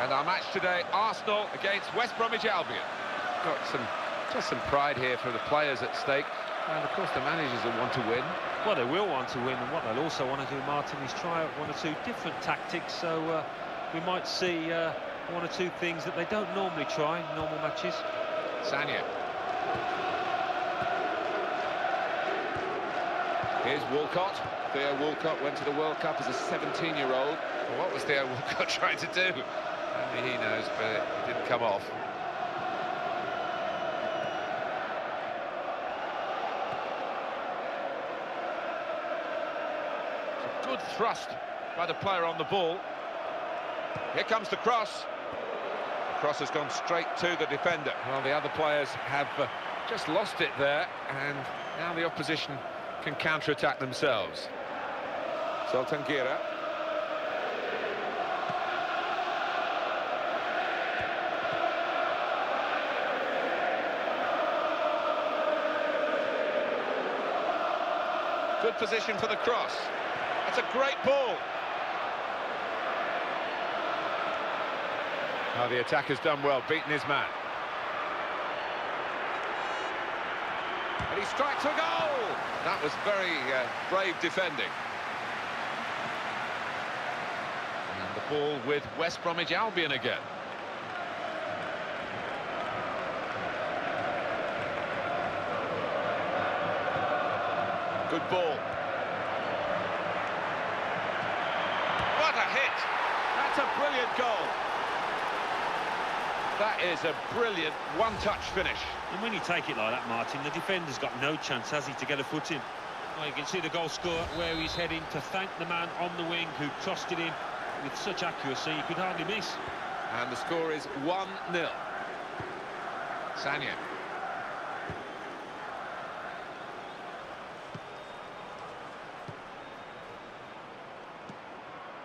And our match today, Arsenal against West Bromwich Albion. Got just some pride here for the players at stake. And of course the managers will want to win. Well, they will want to win, and what they'll also want to do, Martin, is try out one or two different tactics. So we might see one or two things that they don't normally try in normal matches. Sanya. Here's Walcott. Theo Walcott went to the World Cup as a 17-year-old. Well, what was Theo Walcott trying to do? Only he knows, but it didn't come off. It's a good thrust by the player on the ball. Here comes the cross. The cross has gone straight to the defender. Well, the other players have just lost it there, and now the opposition can counter-attack themselves. Sultan Gira. Good position for the cross. That's a great ball. Oh, the attacker's done well, beaten his man. And he strikes a goal! That was very brave defending. And the ball with West Bromwich Albion again. Good ball. What a hit! That's a brilliant goal. That is a brilliant one-touch finish. And when you take it like that, Martin, the defender's got no chance, has he, to get a foot in? Well, you can see the goal scorer where he's heading to thank the man on the wing who trusted him with such accuracy, you could hardly miss. And the score is 1-0. Sanya.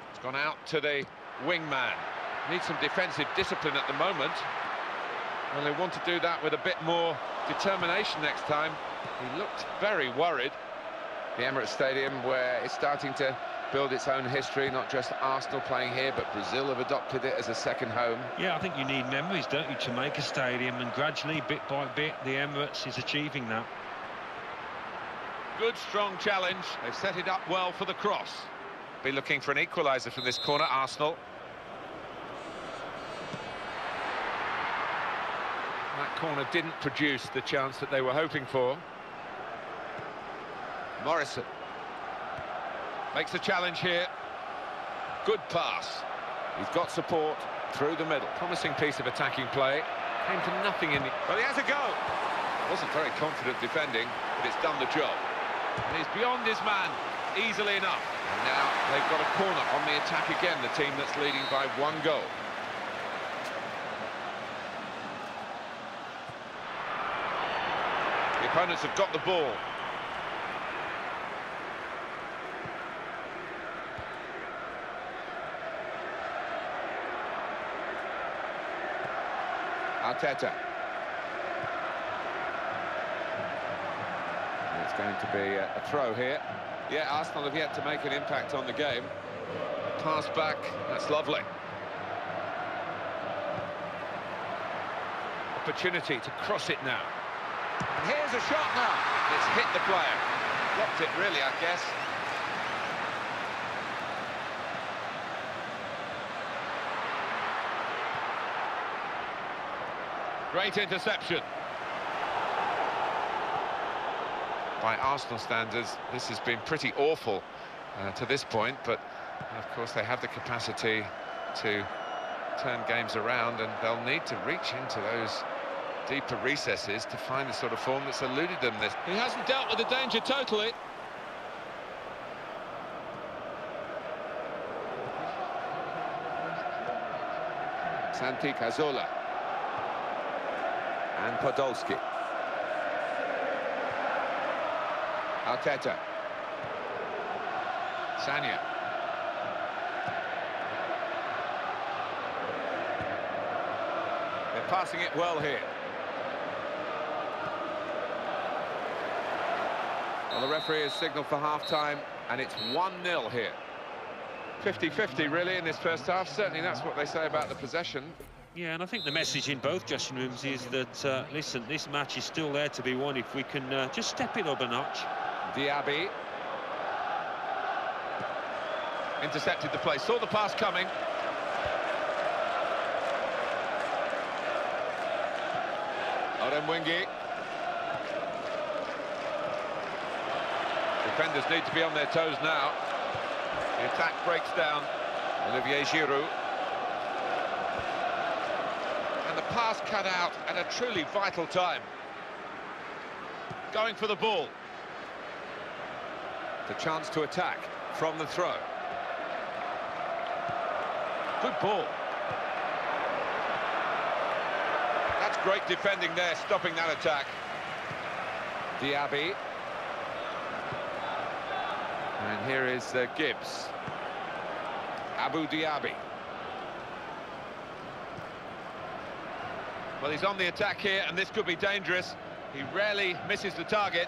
It's gone out to the wingman. Needs some defensive discipline at the moment. Well, they want to do that with a bit more determination next time. He looked very worried. The Emirates Stadium, where it's starting to build its own history, not just Arsenal playing here, but Brazil have adopted it as a second home. Yeah, I think you need memories, don't you, to make a stadium, and gradually, bit by bit, the Emirates is achieving that. Good, strong challenge. They've set it up well for the cross. Be looking for an equaliser from this corner, Arsenal. That corner didn't produce the chance that they were hoping for. Morrison makes the challenge here. Good pass. He's got support through the middle. Promising piece of attacking play. Came to nothing in the... Well, he has a go. Wasn't very confident defending, but it's done the job. And he's beyond his man easily enough. And now they've got a corner on the attack again, the team that's leading by 1 goal. The opponents have got the ball. Arteta. It's going to be a throw here. Yeah, Arsenal have yet to make an impact on the game. Pass back, that's lovely. Opportunity to cross it now. And here's a shot now. It's hit the player. Blocked it really, I guess. Great interception. By Arsenal standards, this has been pretty awful to this point, but of course they have the capacity to turn games around, and they'll need to reach into those deeper recesses to find the sort of form that's eluded them this. He hasn't dealt with the danger totally. Santi Cazorla. And Podolski. Arteta. Sanya. They're passing it well here. Well, the referee has signalled for half-time, and it's 1-0 here. 50-50 really in this first half. Certainly that's what they say about the possession. Yeah, and I think the message in both dressing rooms is that, listen, this match is still there to be won if we can just step it up a notch. Diaby. Intercepted the play, saw the pass coming. Oremwingi. Defenders need to be on their toes now. The attack breaks down. Olivier Giroud. And the pass cut out at a truly vital time. Going for the ball. The chance to attack from the throw. Good ball. That's great defending there, stopping that attack. Diaby. And here is Gibbs. Abu Diaby. Well, he's on the attack here, and this could be dangerous. He rarely misses the target.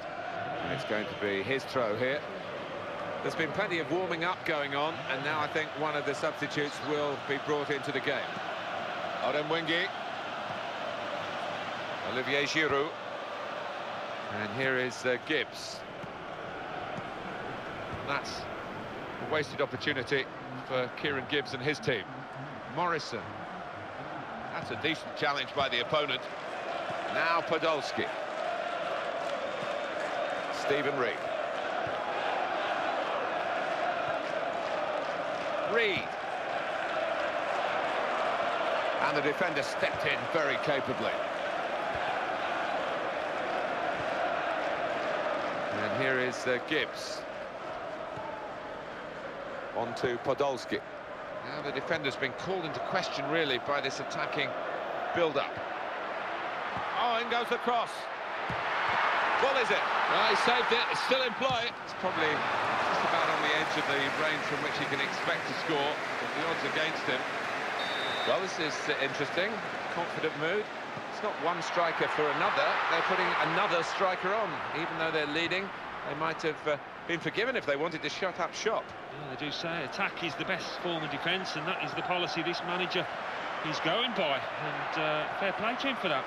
And it's going to be his throw here. There's been plenty of warming up going on, and now I think one of the substitutes will be brought into the game. Oremwingi. Olivier Giroud. And here is Gibbs. That's a wasted opportunity for Kieran Gibbs and his team. Morrison. That's a decent challenge by the opponent. Now Podolski. Stephen Reed. Reed. And the defender stepped in very capably. And here is Gibbs. On to Podolski. Now the defender's been called into question, really, by this attacking build-up. Oh, in goes the cross. What is it? Well, he saved it. It's still in play. It's probably just about on the edge of the range from which he can expect to score. But the odds against him. Well, this is interesting. Confident mood. It's not one striker for another. They're putting another striker on. Even though they're leading, they might have been forgiven if they wanted to shut up shop. Yeah, they do say attack is the best form of defence, and that is the policy this manager is going by. And fair play to him for that.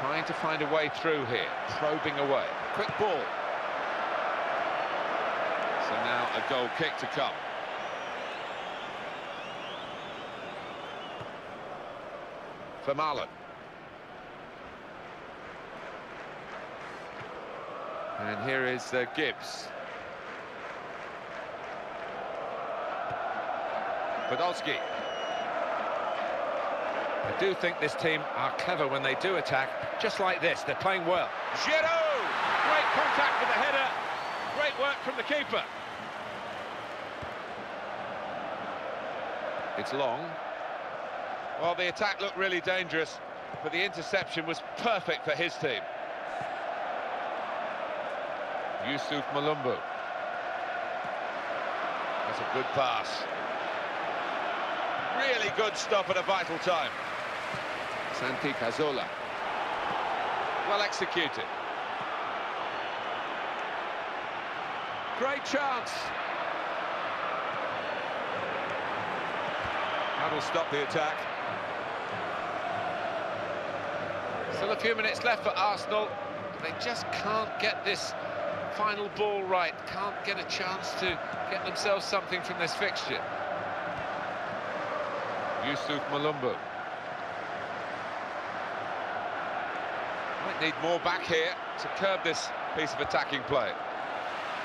Trying to find a way through here, probing away. Quick ball. So now a goal kick to come. Vermaelen. And here is Gibbs. Podolski. I do think this team are clever when they do attack, just like this. They're playing well. Giroud! Great contact with the header. Great work from the keeper. It's long. Well, the attack looked really dangerous, but the interception was perfect for his team. Yusuf Malumbu. That's a good pass. Really good stop at a vital time. Santi Cazorla. Well executed. Great chance. That'll stop the attack. Still a few minutes left for Arsenal. They just can't get this final ball right. Can't get a chance to get themselves something from this fixture. Yusuf Malumbu. Might need more back here to curb this piece of attacking play.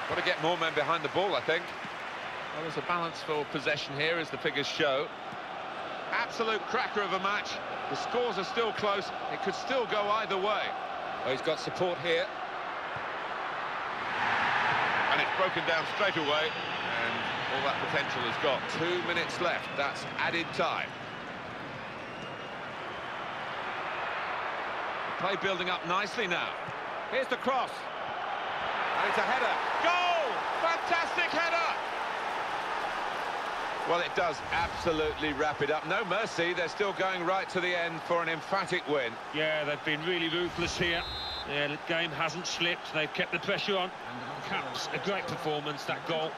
Got to get more men behind the ball, I think. Well, there's a balance for possession here, as the figures show. Absolute cracker of a match. The scores are still close. It could still go either way. Well, he's got support here. And it's broken down straight away. And all that potential has got. 2 minutes left. That's added time. Play building up nicely now. Here's the cross. And it's a header. Goal! Fantastic header! Well, it does absolutely wrap it up. No mercy. They're still going right to the end for an emphatic win. Yeah, they've been really ruthless here. The game hasn't slipped. They've kept the pressure on. And caps a great performance, that goal.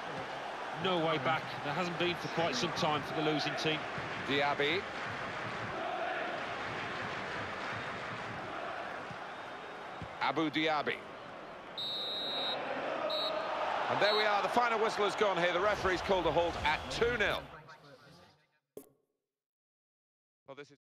no way back. There hasn't been for quite some time for the losing team. Diaby. Abu Diaby. And there we are, the final whistle has gone here. The referee's called a halt at 2-0. Well, this is